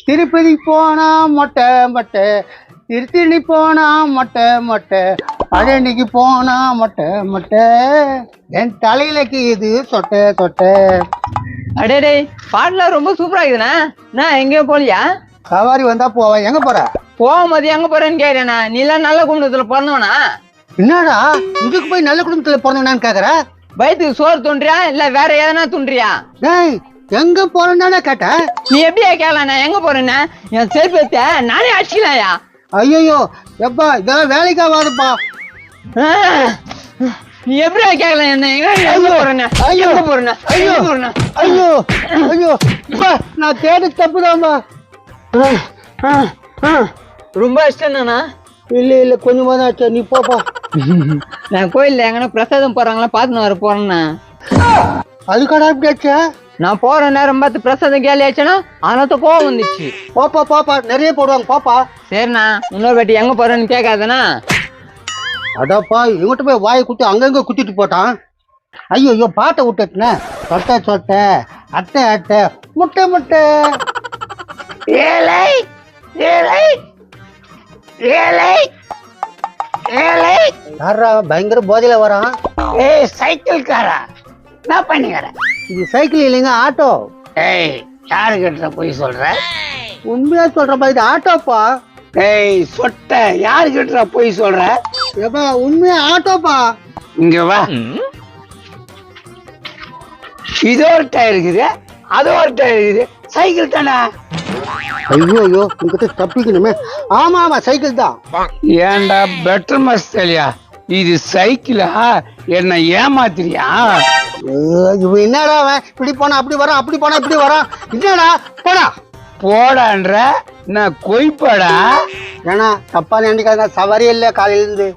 திருப்பதி போனா மொட்டை மொட்டை, திருத்தணி போனா மொட்டை மொட்டை, பழனிக்கு போனா மொட்டை மொட்டை, என் தலையிலக்கு இது சொட்டை சொட்டை. அடே பாட்டுலாம் ரொம்ப சூப்பரா இருக்குதுண்ணா. நான் எங்கேயும் போலியா? சவாரி வந்தா போவேன். எங்க போற? போகும்போது எங்க போறேன்னு கேட்டேண்ணா. நீ எல்லாம் நல்ல குடும்பத்துல பிறந்தவனா? என்னடா இதுக்கு போய் நல்ல குடும்பத்துல பிறந்தவனான்னு கேக்குற? வயிற்றுக்கு சோறு தூண்டுறியா இல்ல வேற எதனா தூண்டுறியா? டேய் எங்க போறேன்னு கேட்டேன். நீ எப்படியா கேட்கலாண்ணா? எங்க போறேன்னா என் செல்பத்தை நானே அடிச்சுக்கலாயா? ஐயோ எப்பா இதெல்லாம் வேலைக்கா வாதுப்பா. நீ எப்படியா கேட்கலாம் என்ன? எங்க போறேன்னா? எங்க போறேன்னா? ஐயோ ஐயோ ஐயோ அப்பா, நான் தேடி தப்புதான்பா. ரொம்ப இஷ்டம்ண்ணா. இல்ல இல்ல கொஞ்சமா தான் ஆச்சு. நீ போப்பா. நான் கோயில்ல எங்கன்னா பிரசாதம் போறாங்களா பாத்துன்னு வர போறேண்ணா. அதுக்காடா இப்படி ஆச்சா? நான் போற நேரம் பார்த்து பிரசாதம் கேலி ஆச்சுன்னா அதனால கோவம் வந்துச்சு. போப்பா போப்பா, நிறைய போடுவாங்க போப்பா. சரிண்ணா, இன்னொரு வாட்டி எங்க போறேன்னு கேட்காதண்ணா. அடாப்பா இவங்கிட்ட போய் வாயை குத்தி அங்கங்க குத்திட்டு போட்டான். ஐயோ ஐயோ பாட்டை விட்டுட்டுனே. சொட்டை சொட்டை, அட்டை அட்டை, முட்டை முட்டை. ஏழை ஏழை ஏழை ஏழை. யாரா பயங்கர போதையில வரான்? ஏய் சைக்கிள் காரா, நான் பண்ணிக்கிறேன். இது சைக்கிள் இல்லைங்க, ஆட்டோ. ஏய் யாரு கிட்ட போய் சொல்ற? உண்மையா சொல்றப்பா, இது ஆட்டோப்பா. ஏய் சொட்ட, யாரு கிட்ட போய் சொல்ற? ஏப்பா உண்மையா ஆட்டோப்பா. இங்க வா. இது ஒரு டயர் இருக்குது, அது ஒரு டயர் இருக்குது. சைக்கிள் தானே? ஐயோ ஐயோ உங்ககிட்ட தப்பிக்கணுமே. ஆமா ஆமா சைக்கிள் தான். ஏன்டா பெட்டர் மஸ்தலியா, இது சைக்கிளா? என்ன ஏமாத்திரியா? இவன் என்னடா அவன் இப்படி போனா அப்படி வரான், அப்படி போனா இப்படி வரான். என்னடா போடா. போடான்ற நான் கொய்படா. ஏன்னா தப்பா நினைக்காத, சவாரி இல்ல காலையில இருந்து.